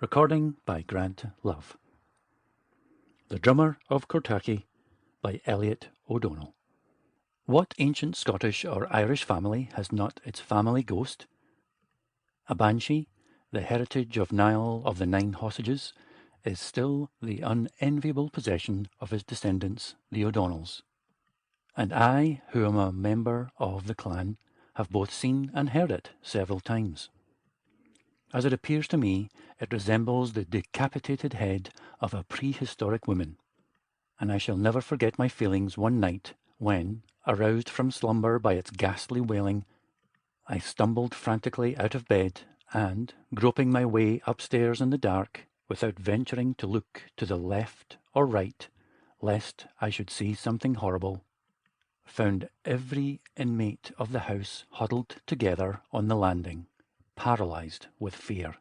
Recording by Grant Love. The Drummer of Cortachy by Elliott O'Donnell. What ancient Scottish or Irish family has not its family ghost? A banshee, the heritage of Niall of the Nine Hostages, is still the unenviable possession of his descendants, the O'Donnells. And I, who am a member of the clan, have both seen and heard it several times. As it appears to me, it resembles the decapitated head of a prehistoric woman, and I shall never forget my feelings one night when, aroused from slumber by its ghastly wailing, I stumbled frantically out of bed and, groping my way upstairs in the dark, without venturing to look to the left or right, lest I should see something horrible, found every inmate of the house huddled together on the landing, paralyzed with fear.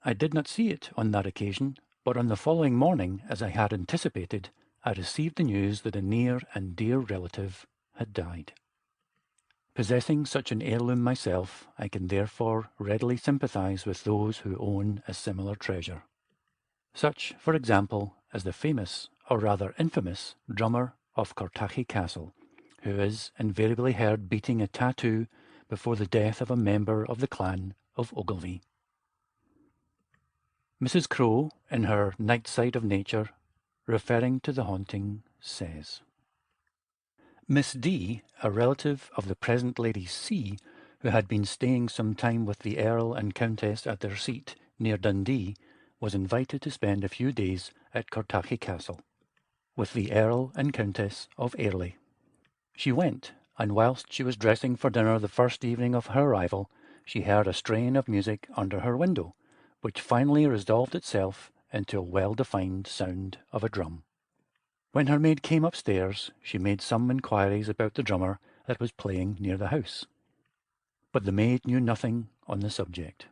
I did not see it on that occasion, but on the following morning, as I had anticipated, I received the news that a near and dear relative had died. Possessing such an heirloom myself, I can therefore readily sympathize with those who own a similar treasure. Such, for example, as the famous, or rather infamous, drummer of Cortachy Castle, who is invariably heard beating a tattoo before the death of a member of the clan of Ogilvy. Mrs. Crowe, in her Night Side of Nature, referring to the haunting, says, Miss D., a relative of the present Lady C., who had been staying some time with the Earl and Countess at their seat near Dundee, was invited to spend a few days at Cortachy Castle, with the Earl and Countess of Airlie. She went, and whilst she was dressing for dinner the first evening of her arrival, she heard a strain of music under her window, which finally resolved itself into a well-defined sound of a drum. When her maid came upstairs, she made some inquiries about the drummer that was playing near the house, but the maid knew nothing on the subject.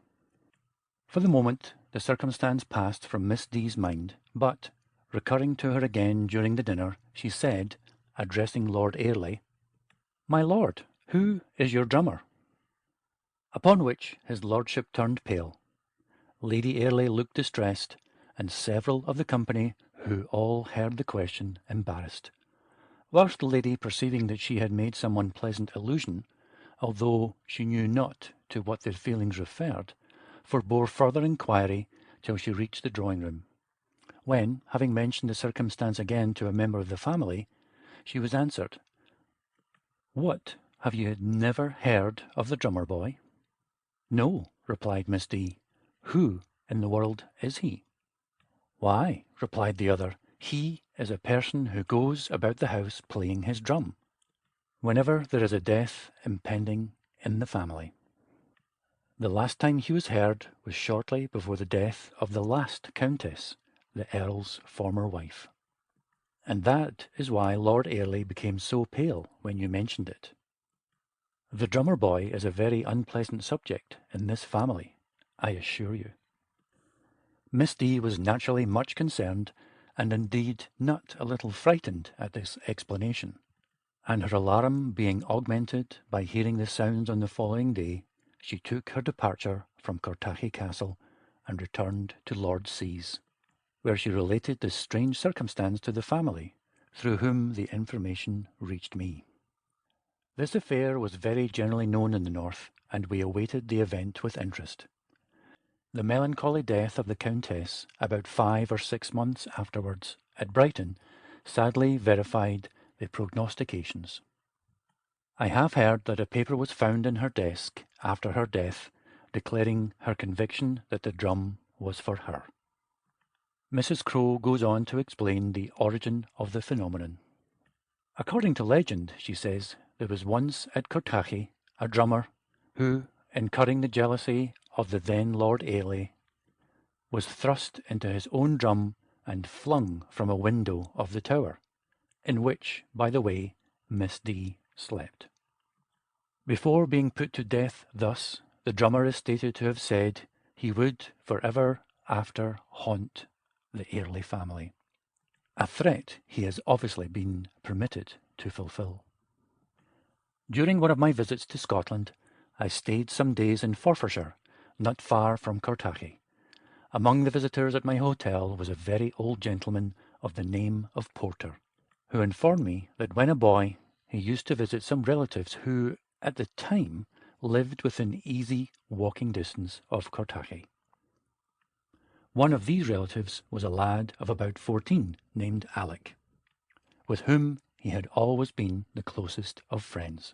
For the moment, the circumstance passed from Miss D.'s mind, but, recurring to her again during the dinner, she said, addressing Lord Airlie, "My lord, who is your drummer?" Upon which his lordship turned pale. Lady Airlie looked distressed, and several of the company, who all heard the question, embarrassed, whilst the lady, perceiving that she had made some unpleasant allusion, although she knew not to what their feelings referred, forbore further inquiry till she reached the drawing-room, when, having mentioned the circumstance again to a member of the family, she was answered, "What, have you never heard of the drummer boy?" "No," replied Miss D. "Who in the world is he?" "Why," replied the other, "he is a person who goes about the house playing his drum, whenever there is a death impending in the family. The last time he was heard was shortly before the death of the last Countess, the Earl's former wife. And that is why Lord Airlie became so pale when you mentioned it. The drummer boy is a very unpleasant subject in this family, I assure you." Miss D. was naturally much concerned, and indeed not a little frightened at this explanation, and her alarm being augmented by hearing the sounds on the following day, she took her departure from Cortachy Castle and returned to Lord C.'s, where she related this strange circumstance to the family, through whom the information reached me. This affair was very generally known in the north, and we awaited the event with interest. The melancholy death of the Countess, about 5 or 6 months afterwards, at Brighton, sadly verified the prognostications. I have heard that a paper was found in her desk after her death, declaring her conviction that the drum was for her. Mrs. Crowe goes on to explain the origin of the phenomenon. According to legend, she says, there was once at Cortachy a drummer who, incurring the jealousy of the then Lord Airlie, was thrust into his own drum and flung from a window of the tower, in which, by the way, Miss D. slept. Before being put to death thus, the drummer is stated to have said he would for ever after haunt the Airlie family, a threat he has obviously been permitted to fulfil. During one of my visits to Scotland, I stayed some days in Forfarshire, not far from Cortachy. Among the visitors at my hotel was a very old gentleman of the name of Porter, who informed me that when a boy he used to visit some relatives who, at the time, lived within easy walking distance of Cortachy. One of these relatives was a lad of about 14 named Alec, with whom he had always been the closest of friends.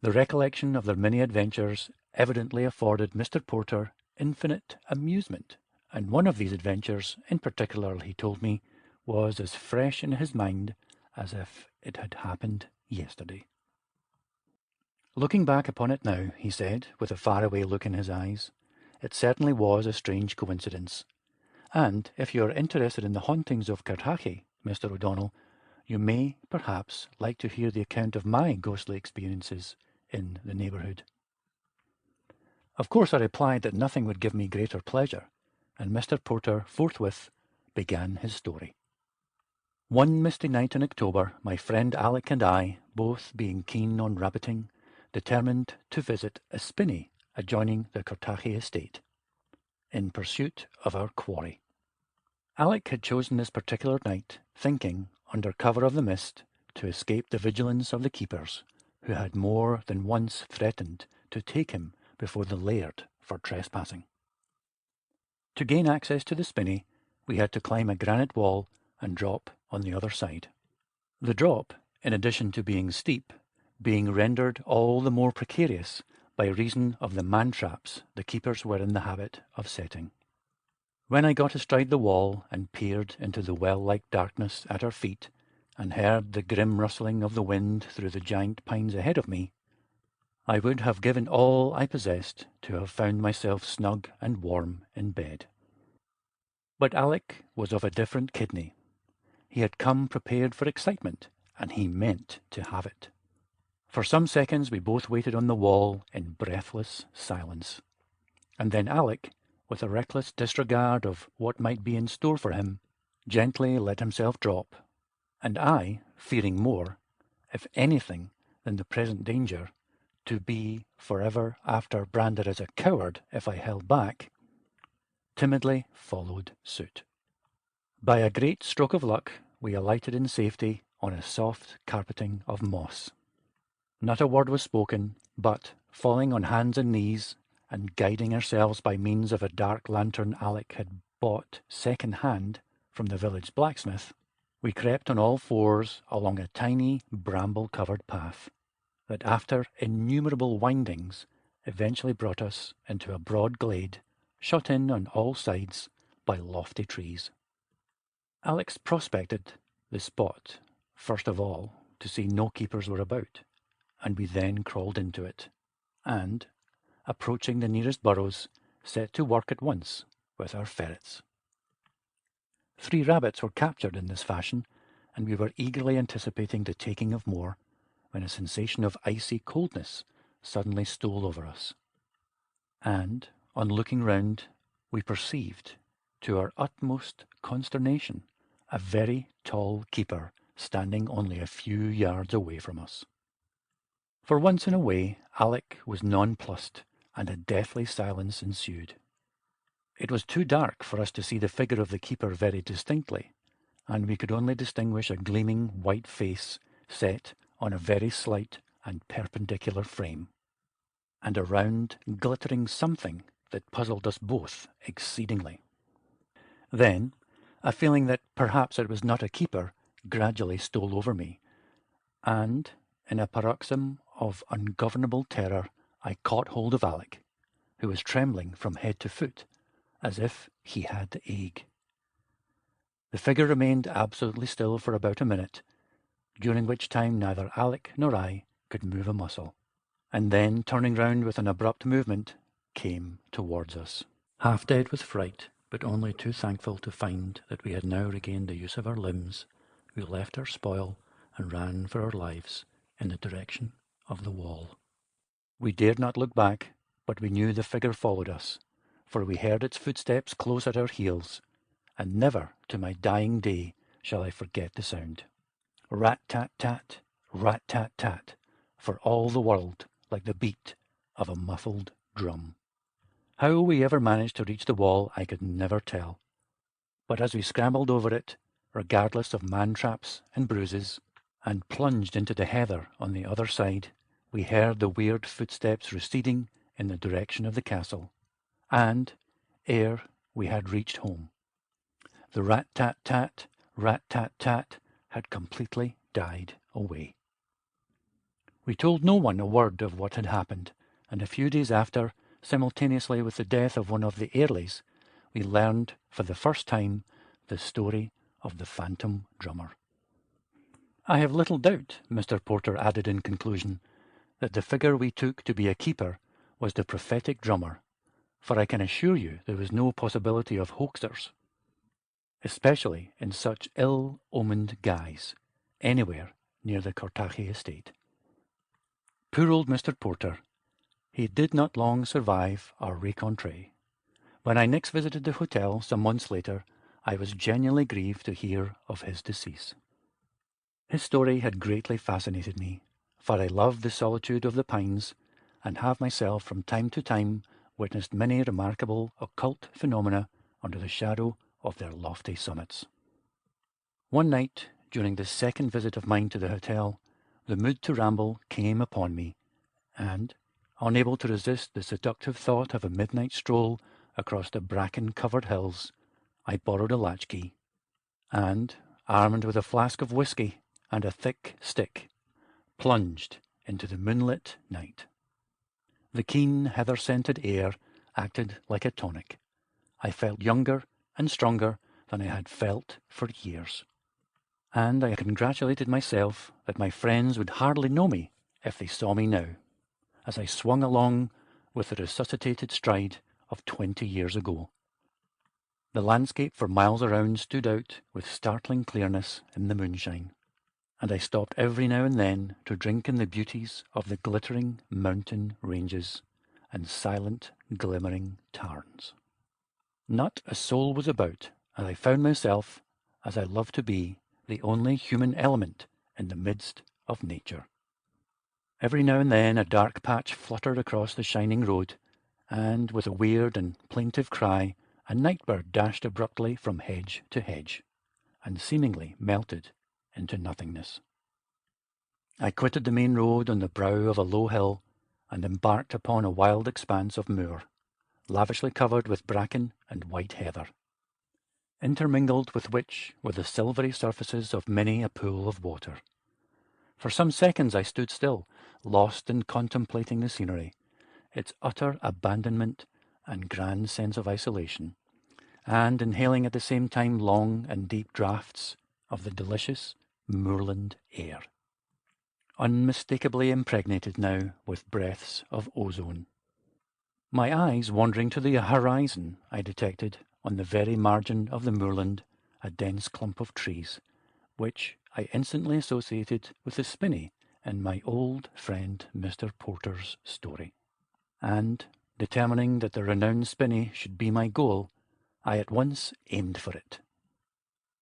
The recollection of their many adventures evidently afforded Mr. Porter infinite amusement, and one of these adventures in particular, he told me, was as fresh in his mind as if it had happened yesterday. Looking back upon it now, he said, with a faraway look in his eyes, it certainly was a strange coincidence. And if you are interested in the hauntings of Cortachy, Mr. O'Donnell, you may perhaps like to hear the account of my ghostly experiences in the neighbourhood. Of course, I replied that nothing would give me greater pleasure, and Mr. Porter forthwith began his story. One misty night in October, my friend Alec and I, both being keen on rabbiting, determined to visit a spinney adjoining the Cortachy estate, in pursuit of our quarry. Alec had chosen this particular night, thinking, under cover of the mist, to escape the vigilance of the keepers, who had more than once threatened to take him before the laird for trespassing. To gain access to the spinney, we had to climb a granite wall and drop on the other side. The drop, in addition to being steep, being rendered all the more precarious by reason of the man-traps the keepers were in the habit of setting. When I got astride the wall and peered into the well-like darkness at our feet and heard the grim rustling of the wind through the giant pines ahead of me, I would have given all I possessed to have found myself snug and warm in bed. But Alec was of a different kidney. He had come prepared for excitement, and he meant to have it. For some seconds we both waited on the wall in breathless silence, and then Alec, with a reckless disregard of what might be in store for him, gently let himself drop, and I, fearing more, if anything, than the present danger, to be forever after branded as a coward if I held back, timidly followed suit. By a great stroke of luck, we alighted in safety on a soft carpeting of moss. Not a word was spoken, but, falling on hands and knees, and guiding ourselves by means of a dark lantern Alec had bought second-hand from the village blacksmith, we crept on all fours along a tiny bramble-covered path that, after innumerable windings, eventually brought us into a broad glade shut in on all sides by lofty trees. Alex prospected the spot, first of all, to see no keepers were about, and we then crawled into it, and, approaching the nearest burrows, set to work at once with our ferrets. 3 rabbits were captured in this fashion, and we were eagerly anticipating the taking of more, when a sensation of icy coldness suddenly stole over us. And, on looking round, we perceived, to our utmost consternation, a very tall keeper standing only a few yards away from us. For once in a way, Alec was nonplussed, and a deathly silence ensued. It was too dark for us to see the figure of the keeper very distinctly, and we could only distinguish a gleaming white face set on a very slight and perpendicular frame, and a round, glittering something that puzzled us both exceedingly. Then, a feeling that perhaps it was not a keeper gradually stole over me, and, in a paroxysm of ungovernable terror, I caught hold of Alec, who was trembling from head to foot, as if he had the ague. The figure remained absolutely still for about a minute, during which time neither Alec nor I could move a muscle, and then, turning round with an abrupt movement, came towards us. Half dead with fright, but only too thankful to find that we had now regained the use of our limbs, we left our spoil and ran for our lives in the direction of the wall. We dared not look back, but we knew the figure followed us, for we heard its footsteps close at our heels, and never to my dying day shall I forget the sound. Rat-tat-tat, rat-tat-tat, for all the world like the beat of a muffled drum. How we ever managed to reach the wall I could never tell, but as we scrambled over it, regardless of man-traps and bruises, and plunged into the heather on the other side, we heard the weird footsteps receding in the direction of the castle, and, ere we had reached home, the rat-tat-tat had completely died away. We told no one a word of what had happened, and a few days after, simultaneously with the death of one of the Airlies, we learned for the first time the story of the phantom drummer. I have little doubt, Mr. Porter added in conclusion, that the figure we took to be a keeper was the prophetic drummer, for I can assure you there was no possibility of hoaxers, especially in such ill-omened guise, anywhere near the Cortachy estate. Poor old Mr. Porter. He did not long survive our rencontre. When I next visited the hotel some months later, I was genuinely grieved to hear of his decease. His story had greatly fascinated me, for I love the solitude of the pines, and have myself from time to time witnessed many remarkable occult phenomena under the shadow of their lofty summits. One night, during this second visit of mine to the hotel, the mood to ramble came upon me, and, unable to resist the seductive thought of a midnight stroll across the bracken-covered hills, I borrowed a latchkey, and, armed with a flask of whisky and a thick stick, plunged into the moonlit night. The keen, heather-scented air acted like a tonic. I felt younger and stronger than I had felt for years, and I congratulated myself that my friends would hardly know me if they saw me now, as I swung along with the resuscitated stride of 20 years ago. The landscape for miles around stood out with startling clearness in the moonshine, and I stopped every now and then to drink in the beauties of the glittering mountain ranges and silent, glimmering tarns. Not a soul was about, and I found myself, as I love to be, the only human element in the midst of nature. Every now and then a dark patch fluttered across the shining road, and with a weird and plaintive cry, a night-bird dashed abruptly from hedge to hedge, and seemingly melted into nothingness. I quitted the main road on the brow of a low hill, and embarked upon a wild expanse of moor, lavishly covered with bracken and white heather, intermingled with which were the silvery surfaces of many a pool of water. For some seconds I stood still, lost in contemplating the scenery, its utter abandonment and grand sense of isolation, and inhaling at the same time long and deep draughts of the delicious moorland air, unmistakably impregnated now with breaths of ozone. My eyes wandering to the horizon, I detected, on the very margin of the moorland, a dense clump of trees, which I instantly associated with the spinney in my old friend Mr. Porter's story. And, determining that the renowned spinney should be my goal, I at once aimed for it,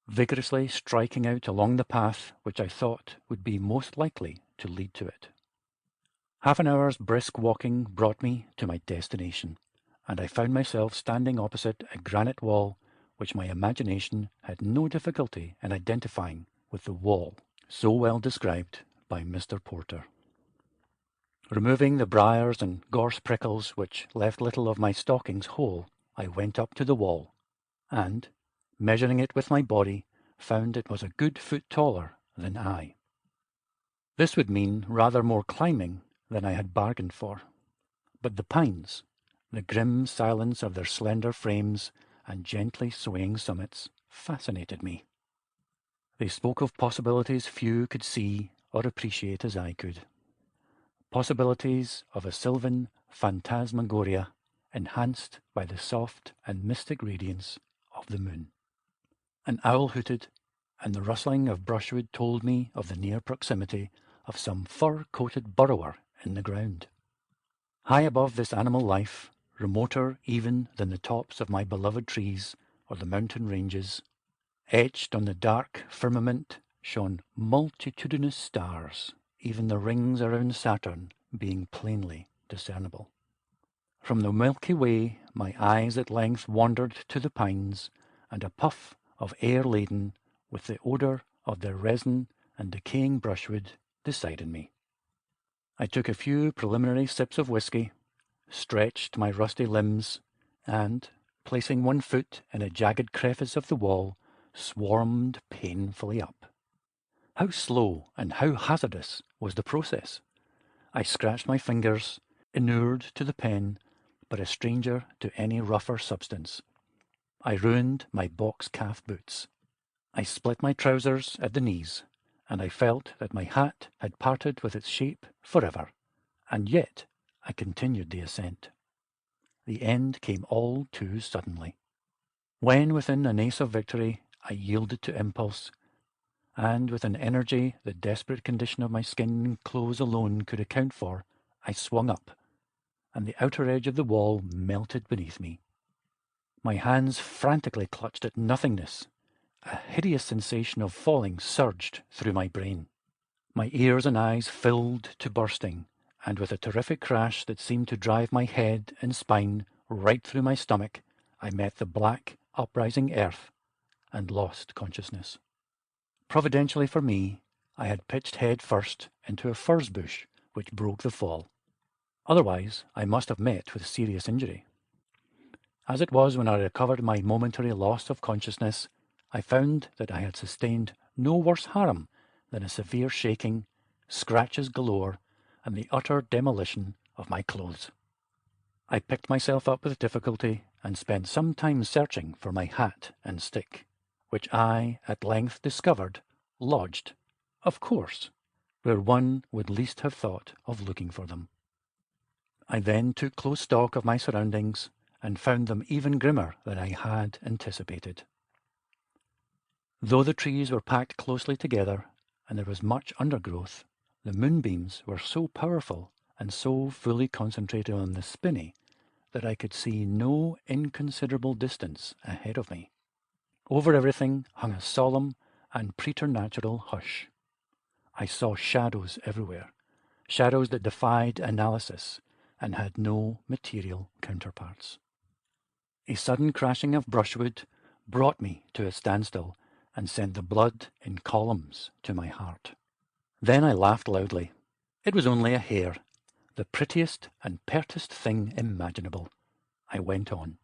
vigorously striking out along the path which I thought would be most likely to lead to it. Half an hour's brisk walking brought me to my destination, and I found myself standing opposite a granite wall which my imagination had no difficulty in identifying with the wall so well described by Mr. Porter. Removing the briars and gorse prickles which left little of my stockings whole, I went up to the wall, and, measuring it with my body, found it was a good foot taller than I. This would mean rather more climbing than I had bargained for, but the pines, the grim silence of their slender frames and gently swaying summits, fascinated me. They spoke of possibilities few could see or appreciate as I could. Possibilities of a sylvan phantasmagoria enhanced by the soft and mystic radiance of the moon. An owl hooted, and the rustling of brushwood told me of the near proximity of some fur-coated burrower in the ground. High above this animal life, remoter even than the tops of my beloved trees or the mountain ranges, etched on the dark firmament shone multitudinous stars, even the rings around Saturn being plainly discernible. From the Milky Way my eyes at length wandered to the pines, and a puff of air laden with the odour of their resin and decaying brushwood decided me. I took a few preliminary sips of whisky, stretched my rusty limbs, and, placing one foot in a jagged crevice of the wall, swarmed painfully up. How slow and how hazardous was the process! I scratched my fingers, inured to the pen, but a stranger to any rougher substance. I ruined my box calf boots. I split my trousers at the knees, and I felt that my hat had parted with its shape forever. And yet I continued the ascent. The end came all too suddenly. When within an ace of victory, I yielded to impulse, and with an energy the desperate condition of my skin and clothes alone could account for, I swung up, and the outer edge of the wall melted beneath me. My hands frantically clutched at nothingness. A hideous sensation of falling surged through my brain. My ears and eyes filled to bursting, and with a terrific crash that seemed to drive my head and spine right through my stomach, I met the black, uprising earth and lost consciousness. Providentially for me, I had pitched head first into a furze bush, which broke the fall. Otherwise, I must have met with serious injury. As it was, when I recovered my momentary loss of consciousness, I found that I had sustained no worse harm than a severe shaking, scratches galore, and the utter demolition of my clothes. I picked myself up with difficulty and spent some time searching for my hat and stick, which I at length discovered lodged, of course, where one would least have thought of looking for them. I then took close stock of my surroundings and found them even grimmer than I had anticipated. Though the trees were packed closely together and there was much undergrowth, the moonbeams were so powerful and so fully concentrated on the spinney that I could see no inconsiderable distance ahead of me. Over everything hung a solemn and preternatural hush. I saw shadows everywhere, shadows that defied analysis and had no material counterparts. A sudden crashing of brushwood brought me to a standstill and sent the blood in columns to my heart. Then I laughed loudly. It was only a hare, the prettiest and pertest thing imaginable. I went on.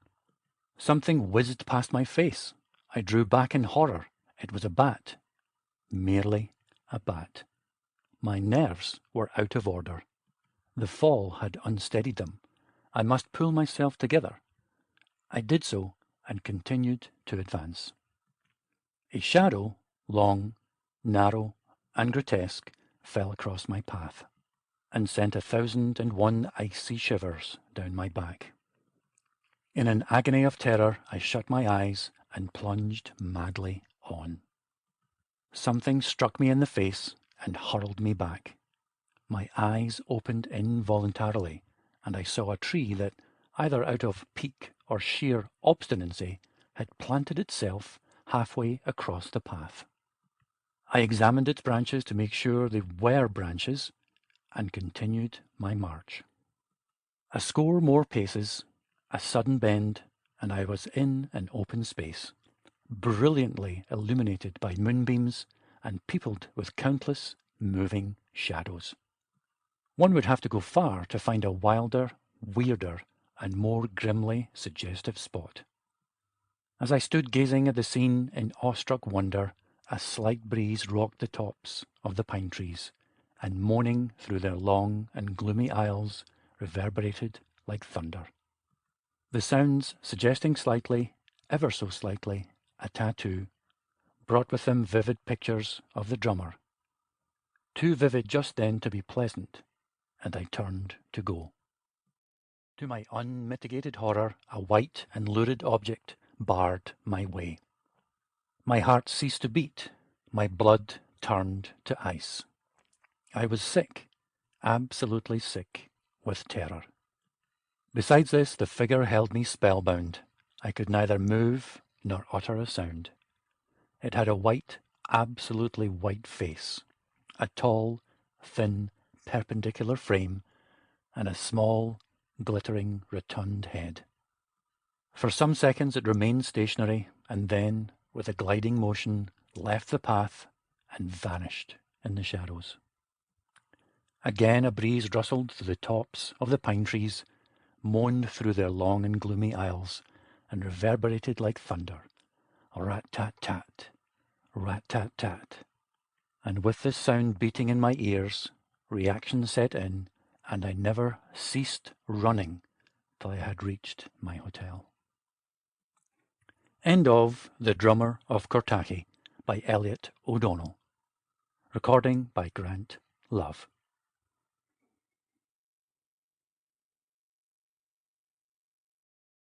Something whizzed past my face. I drew back in horror. It was a bat. Merely a bat. My nerves were out of order. The fall had unsteadied them. I must pull myself together. I did so and continued to advance. A shadow, long, narrow, and grotesque, fell across my path and sent 1,001 icy shivers down my back. In an agony of terror, I shut my eyes and plunged madly on. Something struck me in the face and hurled me back. My eyes opened involuntarily, and I saw a tree that, either out of pique or sheer obstinacy, had planted itself halfway across the path. I examined its branches to make sure they were branches, and continued my march. A score more paces, a sudden bend, and I was in an open space, brilliantly illuminated by moonbeams and peopled with countless moving shadows. One would have to go far to find a wilder, weirder, and more grimly suggestive spot. As I stood gazing at the scene in awestruck wonder, a slight breeze rocked the tops of the pine trees, and moaning through their long and gloomy aisles reverberated like thunder. The sounds, suggesting slightly, ever so slightly, a tattoo, brought with them vivid pictures of the drummer. Too vivid just then to be pleasant, and I turned to go. To my unmitigated horror, a white and lurid object barred my way. My heart ceased to beat, my blood turned to ice. I was sick, absolutely sick, with terror. Besides this, the figure held me spellbound. I could neither move nor utter a sound. It had a white, absolutely white face, a tall, thin, perpendicular frame, and a small, glittering, rotund head. For some seconds it remained stationary, and then, with a gliding motion, left the path and vanished in the shadows. Again a breeze rustled through the tops of the pine trees, moaned through their long and gloomy aisles, and reverberated like thunder. Rat-tat-tat, rat-tat-tat. And with this sound beating in my ears, reaction set in, and I never ceased running till I had reached my hotel. End of The Drummer of Cortachy by Elliott O'Donnell. Recording by Grant Love.